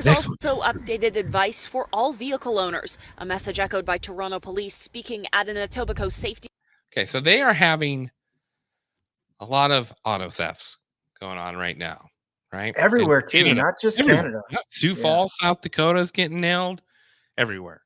There's also updated advice for all vehicle owners. A message echoed by Toronto police speaking at an Etobicoke safety. Okay, so they are having a lot of auto thefts going on right now, right? Everywhere too, Canada, not just everywhere. Canada. Yep. Sioux Falls, South Dakota is getting nailed everywhere.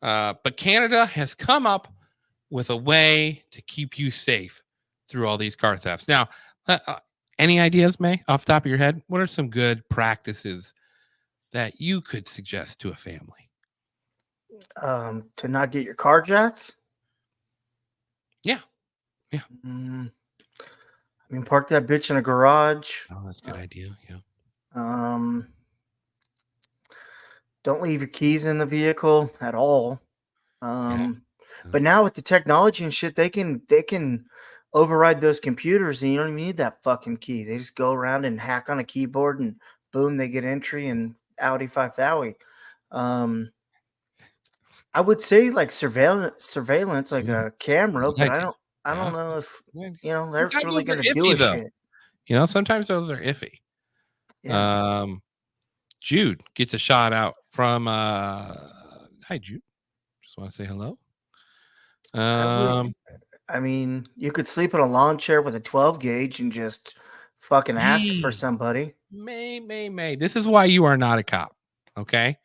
But Canada has come up with a way to keep you safe through all these car thefts. Now, any ideas, May, off the top of your head? What are some good practices that you could suggest to a family? To not get your car jacked? Yeah. I mean, park that bitch in a garage. Oh, that's a good idea. Yeah. Don't leave your keys in the vehicle at all. Yeah. But now with the technology and shit, they can override those computers, and you don't even need that fucking key. They just go around and hack on a keyboard, and boom, they get entry and Audi 5,000. I would say like surveillance, like a camera, but I don't know if they're Sometimes really those are going to do iffy, a though. shit. Sometimes those are iffy. Yeah. Jude gets a shot out from hi Jude. Just want to say hello. I mean, you could sleep in a lawn chair with a 12 gauge and just fucking ask for somebody. May. This is why you are not a cop. Okay.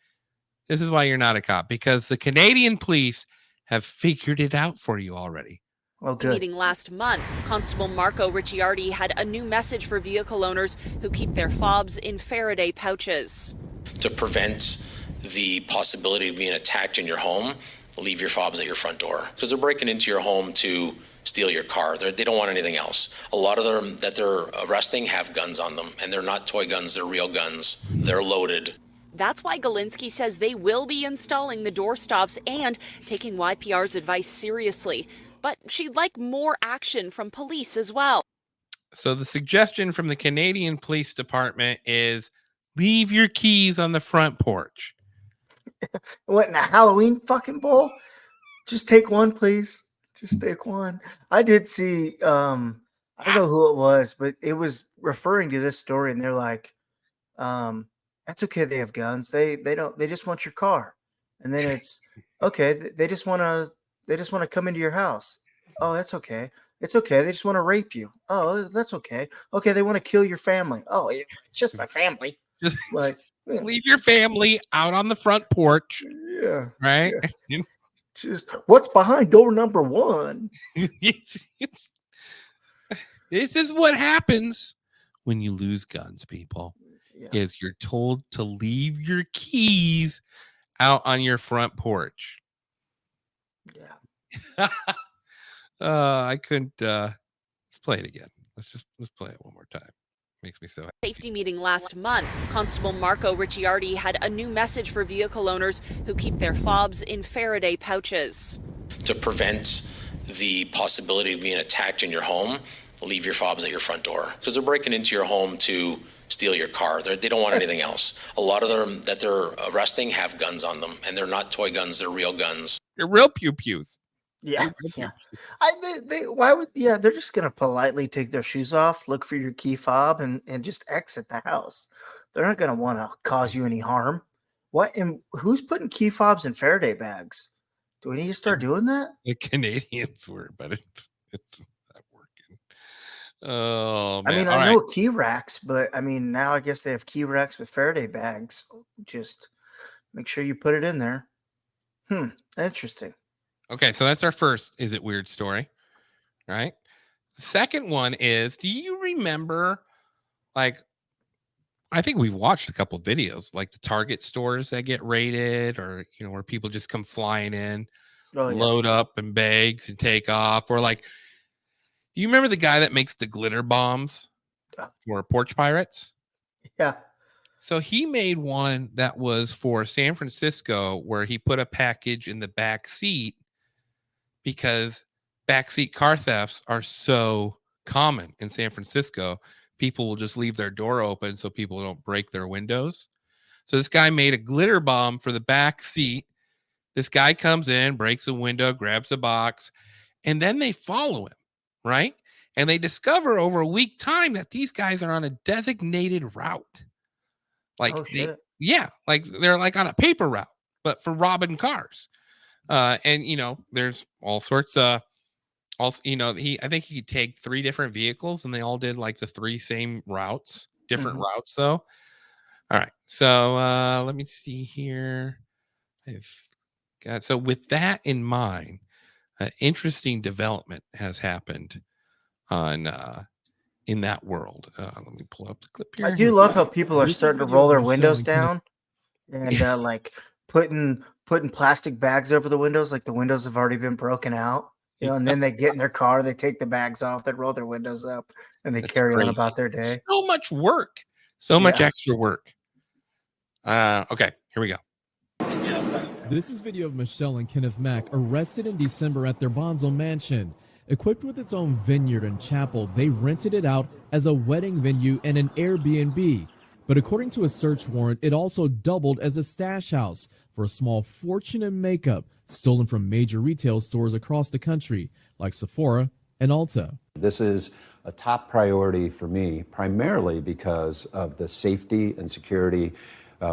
This is why you're not a cop, because the Canadian police have figured it out for you already. Oh, good. Meeting last month, Constable Marco Ricciardi had a new message for vehicle owners who keep their fobs in Faraday pouches. To prevent the possibility of being attacked in your home, leave your fobs at your front door, because they're breaking into your home to steal your car. They don't want anything else. A lot of them that they're arresting have guns on them, and they're not toy guns, they're real guns. They're loaded. That's why Galinsky says they will be installing the door stops and taking YPR's advice seriously. But she'd like more action from police as well. So the suggestion from the Canadian Police Department is leave your keys on the front porch. What, in a Halloween fucking bowl? Just take one, please. Just take one. I did see, I don't know who it was, but it was referring to this story, and they're like, that's okay. They have guns. They just want your car. And then it's okay. They just want to come into your house. Oh, that's okay. It's okay. They just want to rape you. Oh, that's okay. Okay. They want to kill your family. Oh, it's just my family. Just like, leave your family out on the front porch. Yeah. Right. Yeah. Just what's behind door number 1? This is what happens when you lose guns, people. Is you're told to leave your keys out on your front porch. Yeah. I couldn't let's play it again. Let's play it one more time. Makes me so happy. Safety meeting last month, Constable Marco Ricciardi had a new message for vehicle owners who keep their fobs in Faraday pouches. To prevent the possibility of being attacked in your home, leave your fobs at your front door, because they're breaking into your home to steal your car. They don't want anything else. A lot of them that they're arresting have guns on them, and they're not toy guns, they're real guns. They're real pew-pews. Yeah. Why would they're just gonna politely take their shoes off, look for your key fob, and just exit the house. They're not gonna want to cause you any harm. What, and who's putting key fobs in Faraday bags? Do we need to start doing that? The Canadians were, but it's not working. Oh man. I mean, I know key racks, but I mean, now I guess they have key racks with Faraday bags. Just make sure you put it in there. Interesting. Okay, so that's our first Is It Weird story, right? The second one is, do you remember, like, I think we've watched a couple of videos, like the Target stores that get raided, or, where people just come flying in, load up in bags and take off, or like, do you remember the guy that makes the glitter bombs for porch pirates? Yeah. So he made one that was for San Francisco, where he put a package in the back seat, because backseat car thefts are so common in San Francisco. People will just leave their door open so people don't break their windows. So this guy made a glitter bomb for the back seat. This guy comes in, breaks a window, grabs a box, and then they follow him, right? And they discover over a week time that these guys are on a designated route. Like Yeah, like they're like on a paper route, but for robbing cars. And there's all sorts of also, I think he could take 3 different vehicles and they all did like the 3 same routes, different routes though. All right. So let me see here. So with that in mind, interesting development has happened on in that world. Let me pull up the clip I here. do love how people are This is starting to video roll of their Michelle windows and Kenneth- down and like putting plastic bags over the windows, like the windows have already been broken out. And then they get in their car, they take the bags off, they roll their windows up, and they That's carry on crazy. about their day. So much work. So much Yeah. extra work. Okay, here we go. This is video of Michelle and Kenneth Mack arrested in December at their Bonzo mansion. Equipped with its own vineyard and chapel, they rented it out as a wedding venue and an Airbnb. But according to a search warrant, it also doubled as a stash house for a small fortune in makeup stolen from major retail stores across the country, like Sephora and Ulta. This is a top priority for me, primarily because of the safety and security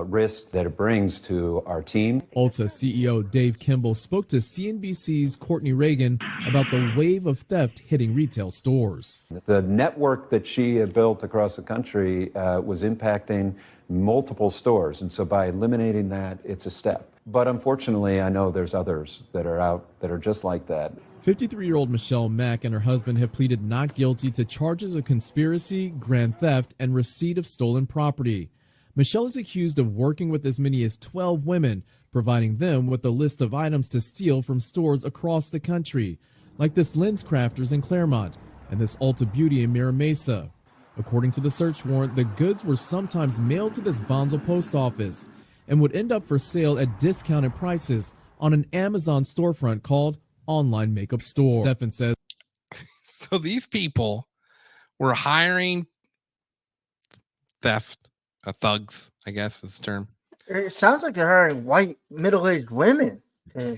risk that it brings to our team. Ulta CEO Dave Kimball spoke to CNBC's Courtney Reagan about the wave of theft hitting retail stores. The network that she had built across the country was impacting multiple stores, and so by eliminating that, it's a step. But unfortunately, I know there's others that are out that are just like that. 53-year-old Michelle Mack and her husband have pleaded not guilty to charges of conspiracy, grand theft, and receipt of stolen property. Michelle is accused of working with as many as 12 women, providing them with a list of items to steal from stores across the country, like this Lens Crafters in Claremont and this Ulta Beauty in Mira Mesa. According to the search warrant, the goods were sometimes mailed to this Bonzo post office and would end up for sale at discounted prices on an Amazon storefront called Online Makeup Store. Stefan says, So these people were hiring thugs, I guess is the term. It sounds like they're hiring white middle-aged women to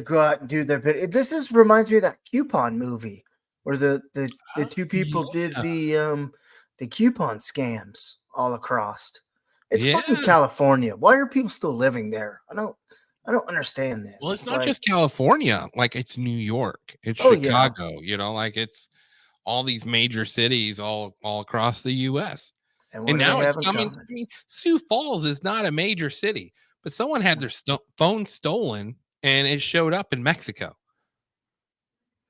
go out and do their bit. This reminds me of that coupon movie where the two people did the coupon scams all across. It's fucking California. Why are people still living there? I don't understand this. Well, it's not just California. Like it's New York, it's Chicago. Like it's all these major cities all across the U.S. And now it's coming. I mean, Sioux Falls is not a major city, but someone had their phone stolen and it showed up in Mexico.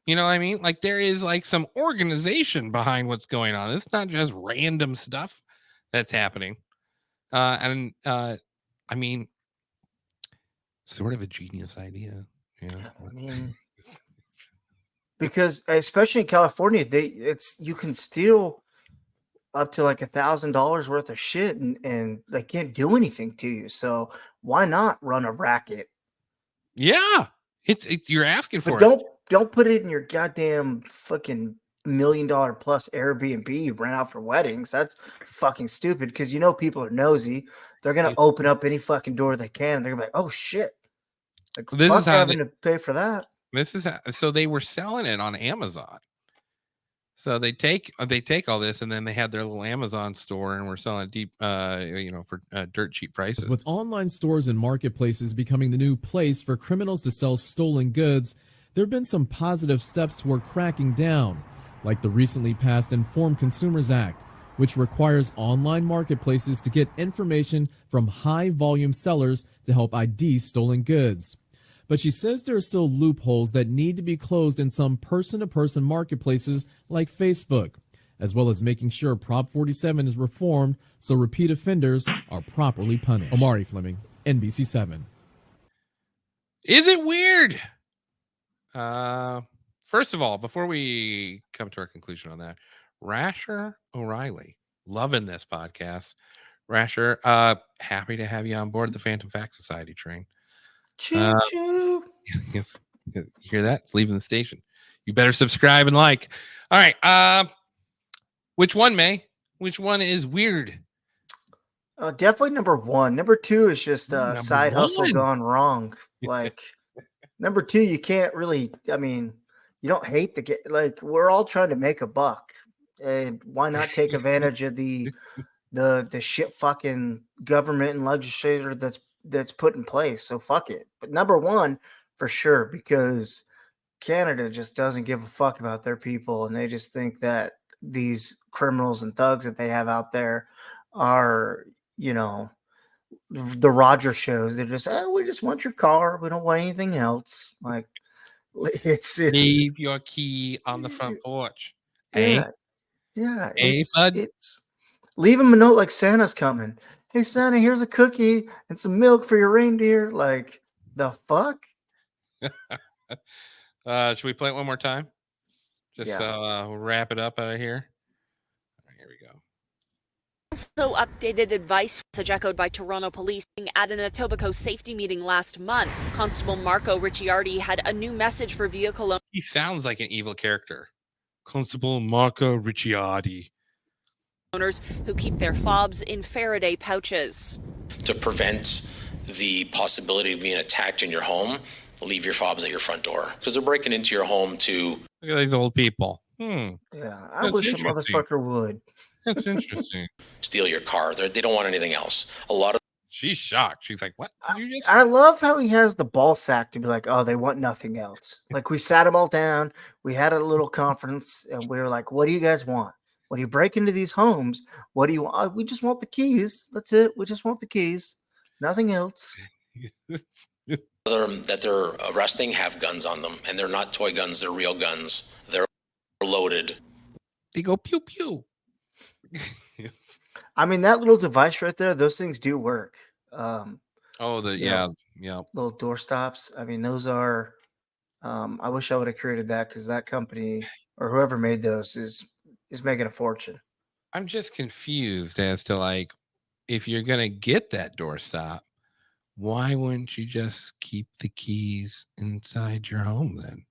You know what I mean? Like there is like some organization behind what's going on. It's not just random stuff that's happening. I mean, sort of a genius idea. I mean, because especially in California, you can steal up to like $1,000 worth of shit and they can't do anything to you. So why not run a racket? Yeah, it's you're asking for it. Don't put it in your goddamn fucking $1 million plus Airbnb you rent out for weddings. That's fucking stupid because people are nosy. They're gonna open up any fucking door they can. And they're gonna be like, oh shit. Like, this is having to pay for that. So they were selling it on Amazon. So they take all this and then they had their little Amazon store and we're selling deep, for dirt cheap prices. With online stores and marketplaces becoming the new place for criminals to sell stolen goods, there have been some positive steps toward cracking down, like the recently passed Informed Consumers Act, which requires online marketplaces to get information from high-volume sellers to help ID stolen goods. But she says there are still loopholes that need to be closed in some person-to-person marketplaces like Facebook, as well as making sure Prop 47 is reformed so repeat offenders are properly punished. Omari Fleming, NBC7. Is it weird? First of all, before we come to our conclusion on that, Rasher O'Reilly, loving this podcast. Rasher, happy to have you on board the Phantom Fact Society train. Choo choo. Yes, you hear that? It's leaving the station. You better subscribe and like. All right. Which one, May? Which one is weird? Definitely number one. Number two is just side hustle gone wrong. Like number two, you can't really. I mean, you don't hate to get like we're all trying to make a buck, and why not take advantage of the the shit fucking government and legislator that's put in place. So fuck it. But number one, for sure, because Canada just doesn't give a fuck about their people, and they just think that these criminals and thugs that they have out there are, you know, the Roger shows. They're just, oh, we just want your car. We don't want anything else. Like it's Leave your key on the front porch. yeah, yeah. Hey, bud. It's leave them a note like Santa's coming. Hey Santa, here's a cookie and some milk for your reindeer. Like the fuck? Should we play it one more time? Just Yeah. we'll wrap it up out of here. Here we go. Also, updated advice message echoed by Toronto police at an Etobicoke safety meeting last month. Constable Marco Ricciardi had a new message for vehicle He sounds like an evil character. Constable Marco Ricciardi. owners who keep their fobs in Faraday pouches. To prevent the possibility of being attacked in your home, leave your fobs at your front door because they're breaking into your home to Look at these old people. Yeah. I That's wish a interesting. motherfucker would. That's interesting. steal your car. They don't want anything else. A lot of She's shocked. She's like, "What did you just?" I love how he has the ball sack to be like, oh, they want nothing else. Like we sat them all down, we had a little conference, and we were like, what do you guys want? When you break into these homes, what do you want? We just want the keys. That's it. We just want the keys. Nothing else. that they're arresting have guns on them, and they're not toy guns. They're real guns. They're loaded. They go pew pew. I mean, that little device right there, those things do work. Oh, Yeah. yeah. Little door stops. I mean, those are. I wish I would have created that because that company or whoever made those is making a fortune. I'm just confused as to like, if you're gonna get that doorstop, why wouldn't you just keep the keys inside your home then?